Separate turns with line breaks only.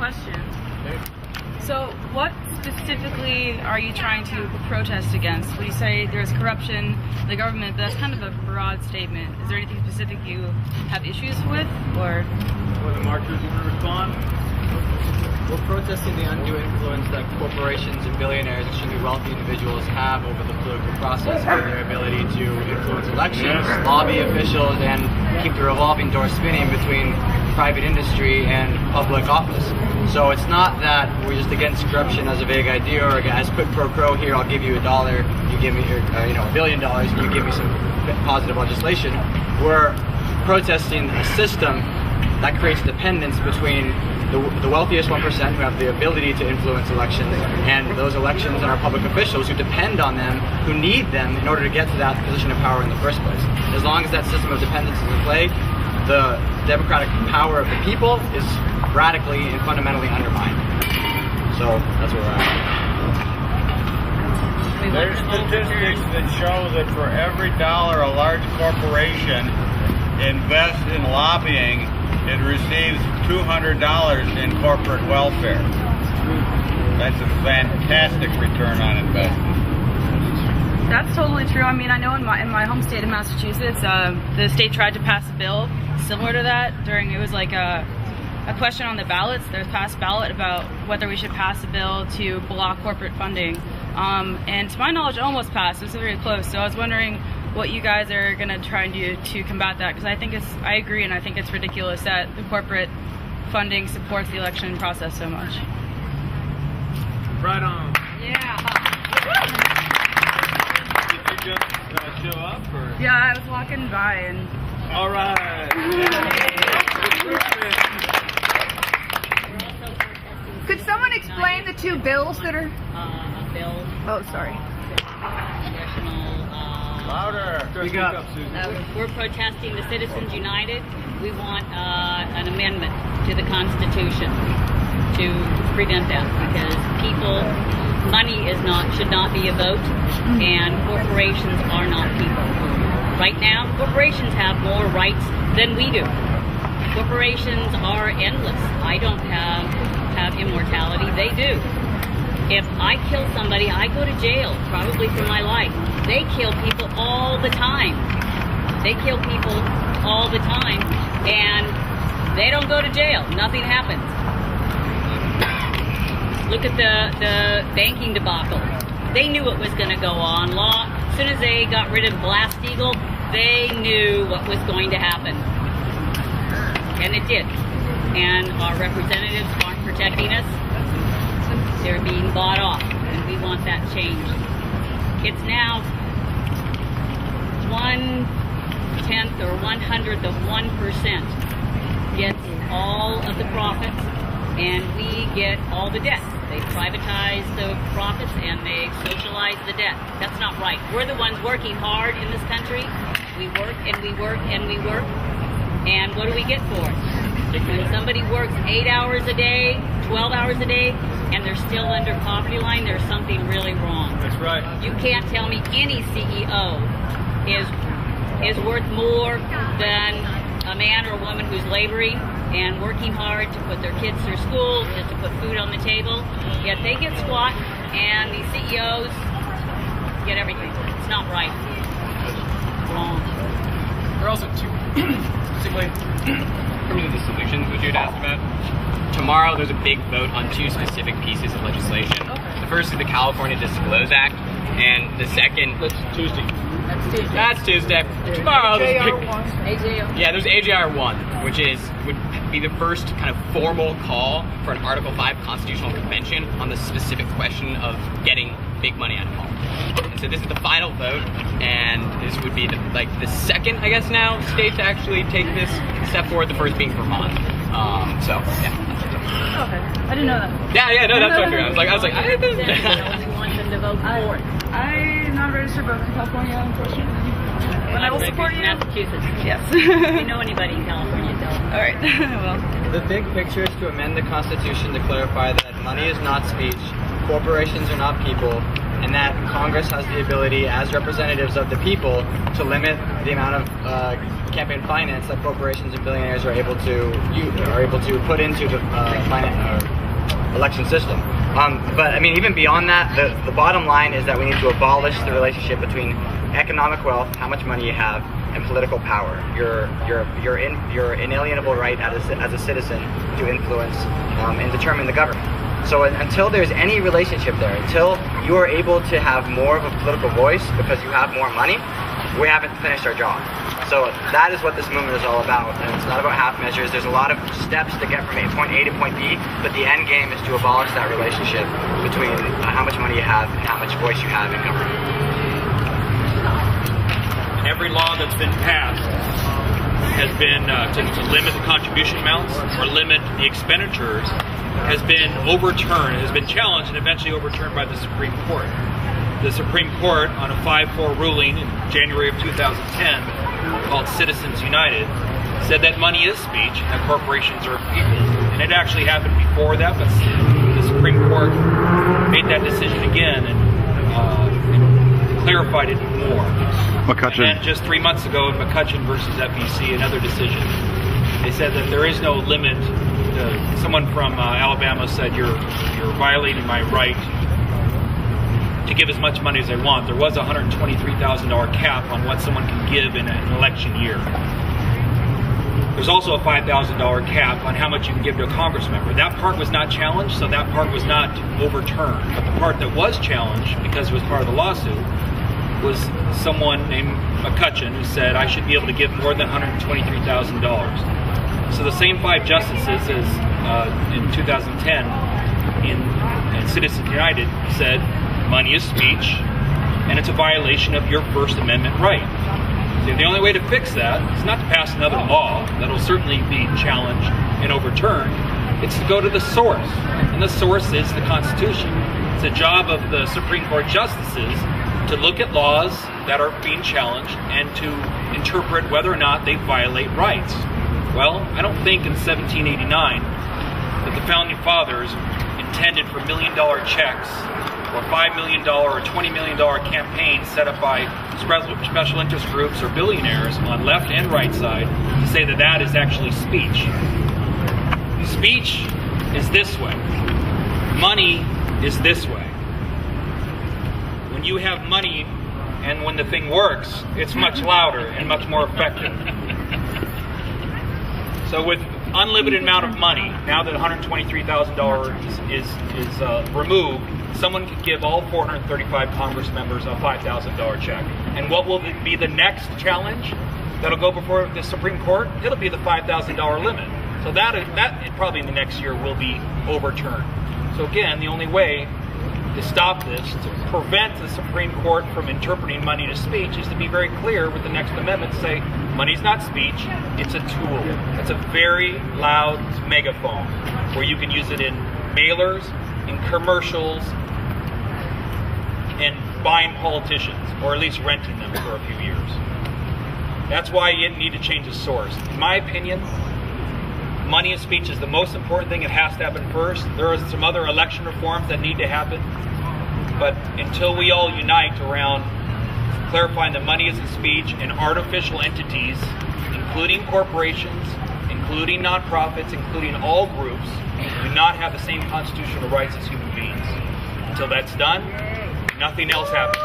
question. So what specifically are you trying to protest against? Would you say there's corruption in the government, but that's kind of a broad statement. Is there anything specific you have issues with, or?
Well, the marchers want to respond?
We're protesting the undue influence that corporations and billionaires, extremely wealthy individuals, have over the political process and their ability to influence elections, lobby officials, and keep the revolving door spinning between private industry and public office. So it's not that we're just against corruption as a vague idea, or as quid pro quo, here I'll give you $1, you give me $1 billion, and you give me some positive legislation. We're protesting a system that creates dependence between the wealthiest 1% who have the ability to influence elections, and those elections and our public officials who depend on them, who need them in order to get to that position of power in the first place. As long as that system of dependence is in play, the democratic power of the people is radically and fundamentally undermined. So that's where we're at.
There's statistics that show that for every dollar a large corporation invests in lobbying, it receives $200 in corporate welfare. That's a fantastic return on investment.
That's totally true. I mean, I know in my home state of Massachusetts, the state tried to pass a bill similar to that it was like a question on the ballots. There's passed ballot about whether we should pass a bill to block corporate funding. And to my knowledge, it almost passed. It was very close. So I was wondering what you guys are going to try and do to combat that, because I agree, and I think it's ridiculous that the corporate funding supports the election process so much.
Right on.
Yeah.
Did you just show up, or?
Yeah, I was walking by and.
All right.
Could someone explain the two bills that are?
Bill.
Oh, sorry.
Louder.
Speak up.
We're protesting the Citizens United. We want an amendment to the Constitution to prevent that, because money should not be a vote, and corporations are not people. Right now, corporations have more rights than we do. Corporations are endless. I don't have immortality. They do. If I kill somebody, I go to jail, probably for my life. They kill people all the time. And they don't go to jail. Nothing happens. Look at the banking debacle. They knew it was going to go on. As soon as they got rid of Glass-Steagall, they knew what was going to happen. And it did. And our representatives aren't protecting us. They're being bought off, and we want that changed. It's now 1/10 or 1/100 of 1% gets all of the profits, and we get all the debt. They privatize the profits and they socialize the debt. That's not right. We're the ones working hard in this country. We work and we work and we work, and what do we get for it? When somebody works 8 hours a day, 12 hours a day, and they're still under poverty line, there's something really wrong.
That's right.
You can't tell me any CEO is worth more than a man or a woman who's laboring and working hard to put their kids through school, just to put food on the table. Yet they get squat, and these CEOs get everything. It's not right. It's wrong.
There are also two, specifically, in terms of the solutions which you had asked about. Tomorrow there's a big vote on two specific pieces of legislation. The first is the California Disclose Act, and the second...
That's Tuesday.
That's Tuesday. Tomorrow there's
AJR.
Yeah, there's AJR 1, which would be the first kind of formal call for an Article 5 constitutional convention on the specific question of getting big money out of home. And so this is the final vote, and this would be the second, I guess now, state to actually take this step forward, the first being Vermont. So, yeah.
Okay, I didn't know that.
Yeah, no, that's what I was like, I didn't
We want them to vote for it.
I'm not registered voter in California, unfortunately. But I will support you.
Massachusetts.
Yes.
If you know anybody in California, tell them.
All right. Well.
The big picture is to amend the Constitution to clarify that money is not speech, corporations are not people, and that Congress has the ability, as representatives of the people, to limit the amount of campaign finance that corporations and billionaires are able to put into the election system. But I mean, even beyond that, the bottom line is that we need to abolish the relationship between economic wealth, how much money you have, and political power. Your inalienable right as a citizen to influence and determine the government. So until there's any relationship there, until you are able to have more of a political voice because you have more money, we haven't finished our job. So that is what this movement is all about, and it's not about half measures. There's a lot of steps to get from point A to point B, but the end game is to abolish that relationship between how much money you have and how much voice you have in government.
Every law that's been passed has been to limit the contribution amounts or limit the expenditures has been overturned, has been challenged and eventually overturned by the Supreme Court. The Supreme Court, on a 5-4 ruling in January of 2010 called Citizens United, said that money is speech and that corporations are people. And it actually happened before that, but the Supreme Court made that decision again and clarified it more.
McCutcheon.
And then just 3 months ago in McCutcheon versus FEC, another decision, they said that there is no limit. Someone from Alabama said you're violating my right to give as much money as I want. There was a $123,000 cap on what someone can give in an election year. There's also a $5,000 cap on how much you can give to a Congress member. That part was not challenged, so that part was not overturned. But the part that was challenged, because it was part of the lawsuit, was someone named McCutcheon who said I should be able to give more than $123,000. So the same 5 justices as in 2010 in Citizens United said money is speech and it's a violation of your First Amendment right. So the only way to fix that is not to pass another law that'll certainly be challenged and overturned. It's to go to the source, and the source is the Constitution. It's the job of the Supreme Court justices to look at laws that are being challenged and to interpret whether or not they violate rights. Well, I don't think in 1789 that the Founding Fathers intended for $1 million checks or $5 million or $20 million campaigns set up by special interest groups or billionaires on left and right side to say that that is actually speech. Speech is this way. Money is this way. When you have money and when the thing works, it's much louder and much more effective. So with unlimited amount of money, now that $123,000 is removed, someone could give all 435 Congress members a $5,000 check. And what will be the next challenge that'll go before the Supreme Court? It'll be the $5,000 limit. So that probably in the next year will be overturned. So again, the only way to stop this, to prevent the Supreme Court from interpreting money to speech, is to be very clear with the next amendment to say money's not speech, it's a tool. It's a very loud megaphone where you can use it in mailers, in commercials, and buying politicians, or at least renting them for a few years. That's why you need to change the source. In my opinion, money and speech is the most important thing. It has to happen first. There are some other election reforms that need to happen. But until we all unite around clarifying that money isn't speech and artificial entities, including corporations, including nonprofits, including all groups, do not have the same constitutional rights as human beings. Until that's done, nothing else happens.